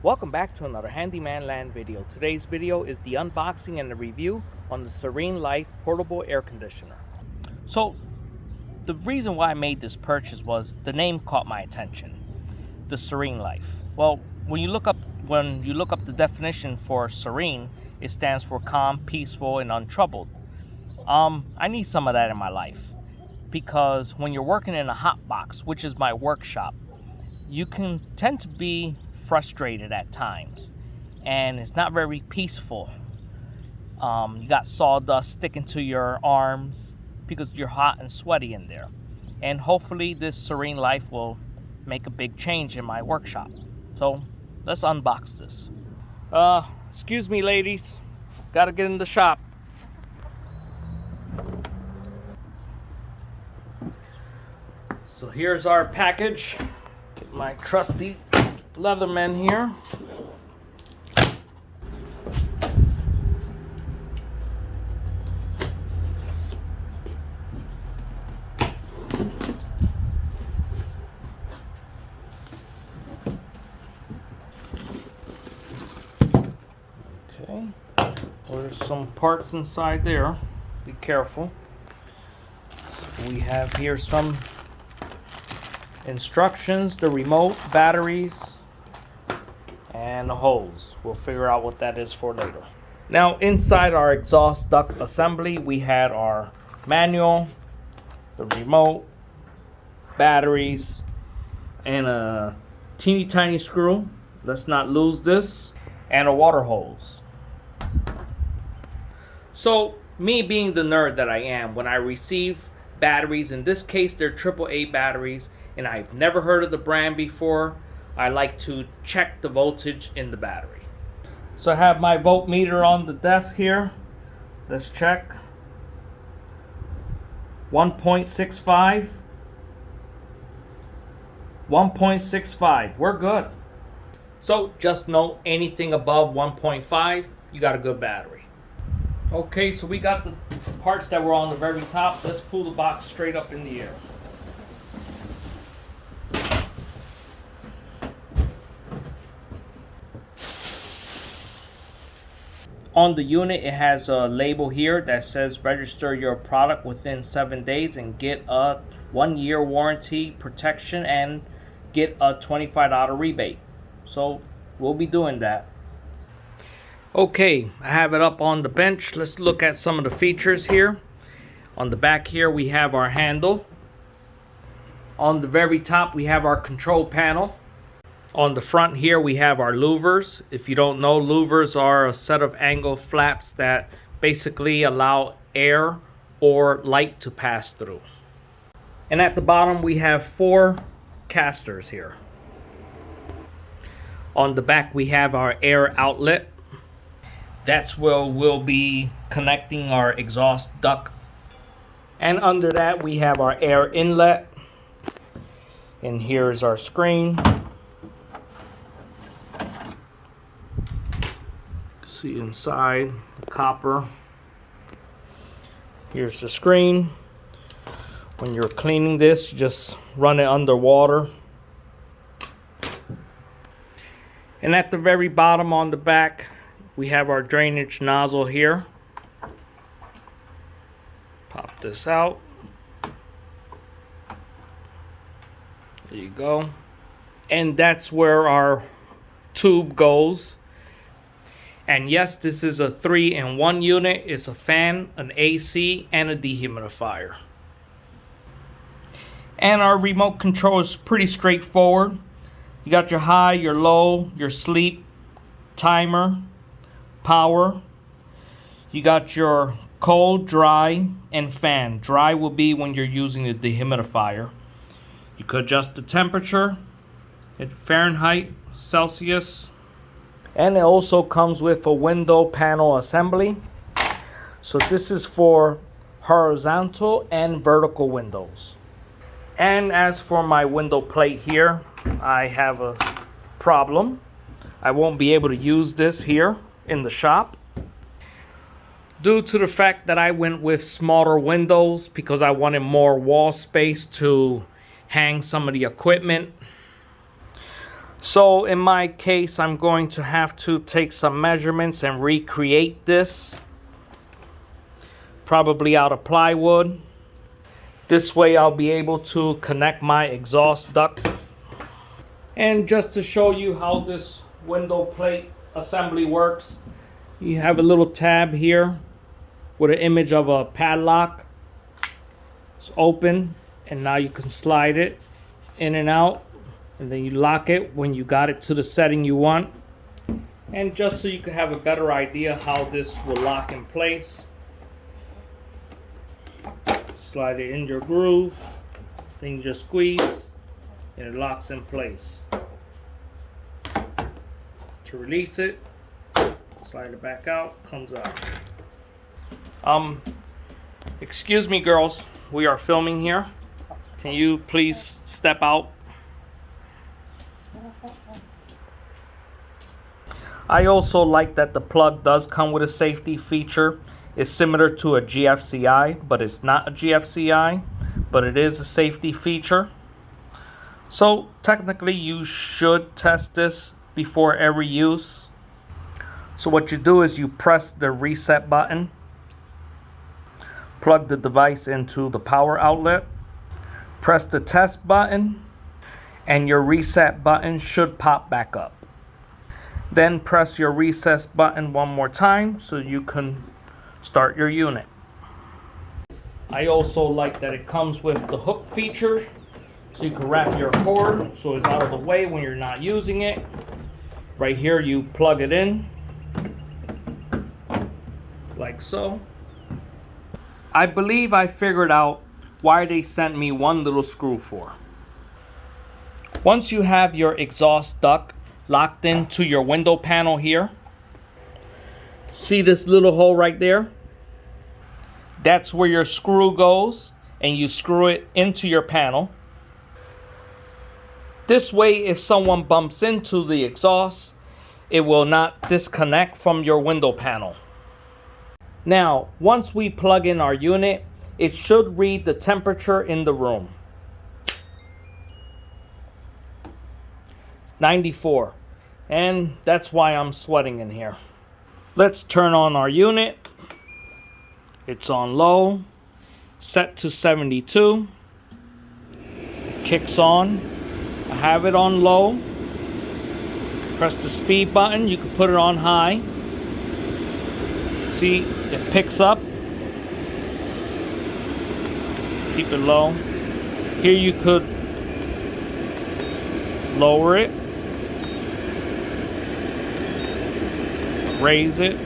Welcome back to another Handyman Land video. Today's video is the unboxing and the review on the SereneLife portable air conditioner. So the reason why I made this purchase was the name caught my attention, the SereneLife. Well, when you look up the definition for serene, it stands for calm, peaceful, and untroubled. I need some of that in my life because when you're working in a hot box, which is my workshop, you can tend to be frustrated at times and it's not very peaceful. You got sawdust sticking to your arms because you're hot and sweaty in there, and hopefully this SereneLife will make a big change in my workshop. So let's unbox this. Excuse me ladies, gotta get in the shop. So here's our package. Get my trusty Leatherman here. Okay, there's some parts inside there. Be careful. We have here some instructions, the remote, batteries, and the hose. We'll figure out what that is for later. Now inside our exhaust duct assembly, we had our manual, the remote, batteries, and a teeny tiny screw. Let's not lose this, and a water hose. So me being the nerd that I am, when I receive batteries, in this case they're AAA batteries, and I've never heard of the brand before, I like to check the voltage in the battery. So I have my voltmeter on the desk here. Let's check. 1.65. 1.65. We're good. So just note, anything above 1.5, you got a good battery. Okay, so we got the parts that were on the very top. Let's pull the box straight up in the air. On the unit, it has a label here that says register your product within 7 days and get a 1-year warranty protection and get a $25 rebate. So we'll be doing that. Okay, I have it up on the bench. Let's look at some of the features here. On the back here, we have our handle. On the very top, we have our control panel. On the front here, we have our louvers. If you don't know, louvers are a set of angle flaps that basically allow air or light to pass through. And at the bottom, we have 4 casters here. On the back, we have our air outlet. That's where we'll be connecting our exhaust duct. And under that, we have our air inlet. And here's our screen. See inside the copper. Here's the screen. When you're cleaning this, you just run it underwater. And at the very bottom on the back, we have our drainage nozzle here. Pop this out. There you go. And that's where our tube goes. And yes, this is a 3-in-1 unit. It's a fan, an AC, and a dehumidifier. And our remote control is pretty straightforward. You got your high, your low, your sleep, timer, power. You got your cold, dry, and fan. Dry will be when you're using the dehumidifier. You could adjust the temperature at Fahrenheit, Celsius. And it also comes with a window panel assembly. So this is for horizontal and vertical windows. And as for my window plate here, I have a problem. I won't be able to use this here in the shop due to the fact that I went with smaller windows because I wanted more wall space to hang some of the equipment. So in my case, I'm going to have to take some measurements and recreate this, probably out of plywood. This way I'll be able to connect my exhaust duct. And just to show you how this window plate assembly works, you have a little tab here with an image of a padlock. It's open, and now you can slide it in and out, and then you lock it when you got it to the setting you want. And just so you can have a better idea how this will lock in place, slide it in your groove, then you just squeeze and it locks in place. To release it, slide it back out, comes out. Excuse me girls, we are filming here. Can you please step out? I also like that the plug does come with a safety feature. It's similar to a GFCI, but it's not a GFCI, but it is a safety feature. So technically you should test this before every use. So what you do is you press the reset button, plug the device into the power outlet, press the test button, and your reset button should pop back up. Then press your reset button one more time so you can start your unit. I also like that it comes with the hook feature, so you can wrap your cord so it's out of the way when you're not using it. Right here you plug it in like so. I believe I figured out why they sent me one little screw for. Once you have your exhaust duct locked into your window panel here, see this little hole right there? That's where your screw goes, and you screw it into your panel. This way, if someone bumps into the exhaust, it will not disconnect from your window panel. Now, once we plug in our unit, it should read the temperature in the room. It's 94, and that's why I'm sweating in here. Let's turn on our unit. It's on low, set to 72. It kicks on. I have it on low. Press the speed button. You can put it on high. See, it picks up. Keep it low. Here you could lower it, raise it.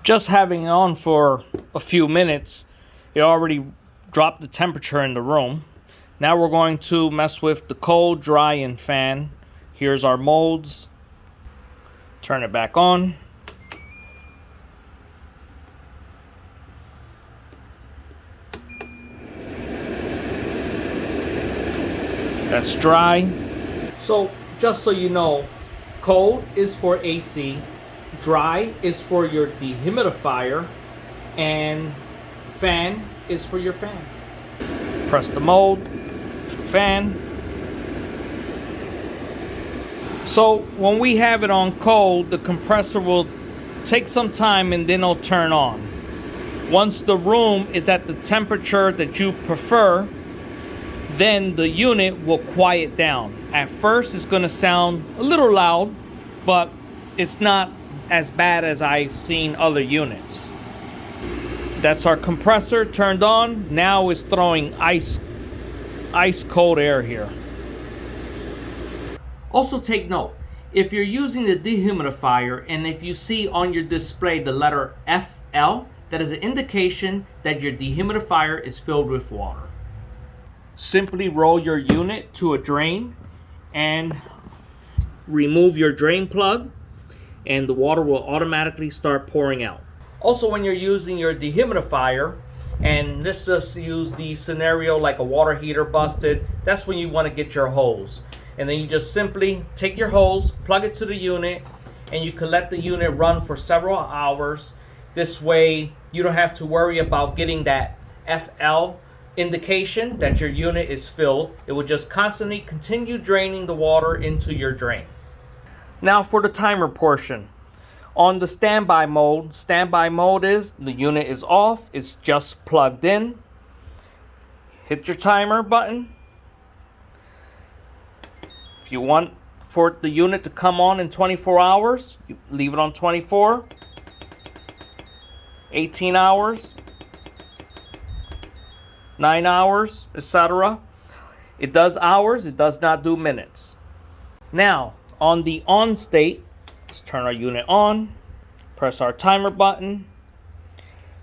Just having it on for a few minutes, it already dropped the temperature in the room. Now we're going to mess with the cold, dry, and fan. Here's our molds. Turn it back on. That's dry. So just so you know, cold is for AC, dry is for your dehumidifier, and fan is for your fan. Press the mold to fan. So when we have it on cold, the compressor will take some time and then it'll turn on. Once the room is at the temperature that you prefer, then the unit will quiet down. At first it's going to sound a little loud, but it's not as bad as I've seen other units. That's our compressor turned on. Now it's throwing ice cold air here. Also take note, if you're using the dehumidifier and if you see on your display the letter FL, that is an indication that your dehumidifier is filled with water. Simply roll your unit to a drain and remove your drain plug, and the water will automatically start pouring out. Also, when you're using your dehumidifier, and let's just use the scenario like a water heater busted, that's when you want to get your hose. And then you just simply take your hose, plug it to the unit, and you can let the unit run for several hours. This way you don't have to worry about getting that FL indication that your unit is filled. It will just constantly continue draining the water into your drain. Now for the timer portion. On the standby mode is the unit is off, it's just plugged in. Hit your timer button. If you want for the unit to come on in 24 hours, you leave it on 24, 18 hours, 9 hours, etc. It does hours, it does not do minutes. Now, on the on state, let's turn our unit on, press our timer button.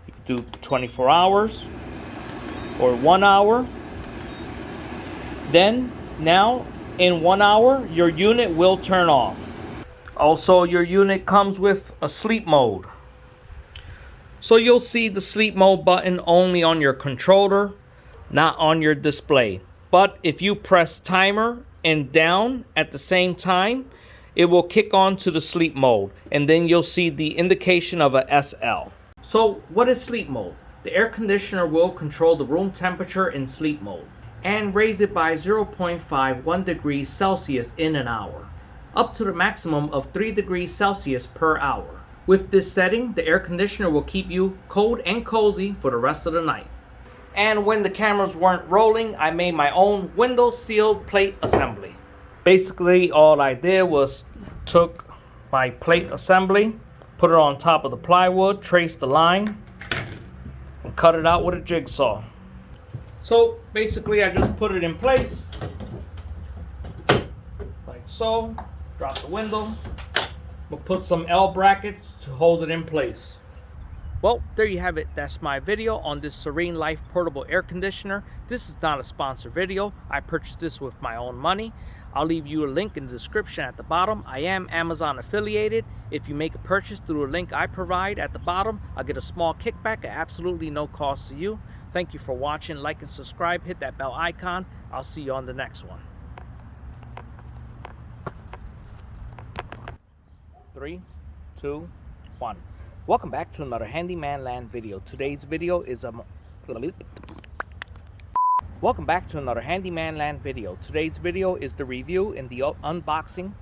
You can do 24 hours or 1 hour. Then, now, in 1 hour, your unit will turn off. Also, your unit comes with a sleep mode. So you'll see the sleep mode button only on your controller, not on your display. But if you press timer and down at the same time, it will kick on to the sleep mode, and then you'll see the indication of a SL. So what is sleep mode? The air conditioner will control the room temperature in sleep mode and raise it by 0.51 degrees Celsius in an hour, up to the maximum of 3 degrees Celsius per hour. With this setting, the air conditioner will keep you cold and cozy for the rest of the night. And when the cameras weren't rolling, I made my own window sealed plate assembly. Basically, all I did was took my plate assembly, put it on top of the plywood, traced the line, and cut it out with a jigsaw. So basically, I just put it in place, like so, drop the window, we'll put some L brackets to hold it in place. Well, there you have it. That's my video on this SereneLife portable air conditioner. This is not a sponsored video. I purchased this with my own money. I'll leave you a link in the description at the bottom. I am Amazon affiliated. If you make a purchase through a link I provide at the bottom, I'll get a small kickback at absolutely no cost to you. Thank you for watching. Like and subscribe. Hit that bell icon. I'll see you on the next one. 3, 2, 1. Welcome back to another Handyman Land video. Today's video is Welcome back to another Handyman Land video. Today's video is the review and the unboxing.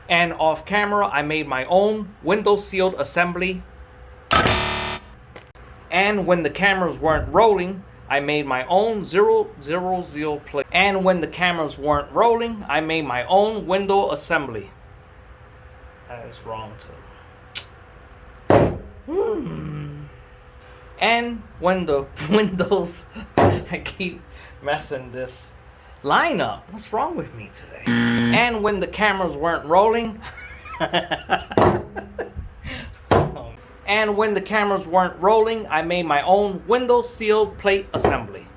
And off camera, I made my own window sealed assembly. And when the cameras weren't rolling, I made my own 000 plate. And when the cameras weren't rolling, I made my own window assembly. That is wrong too. And when the windows, I keep messing this line up. What's wrong with me today? And when the cameras weren't rolling, and when the cameras weren't rolling, I made my own window sealed plate assembly.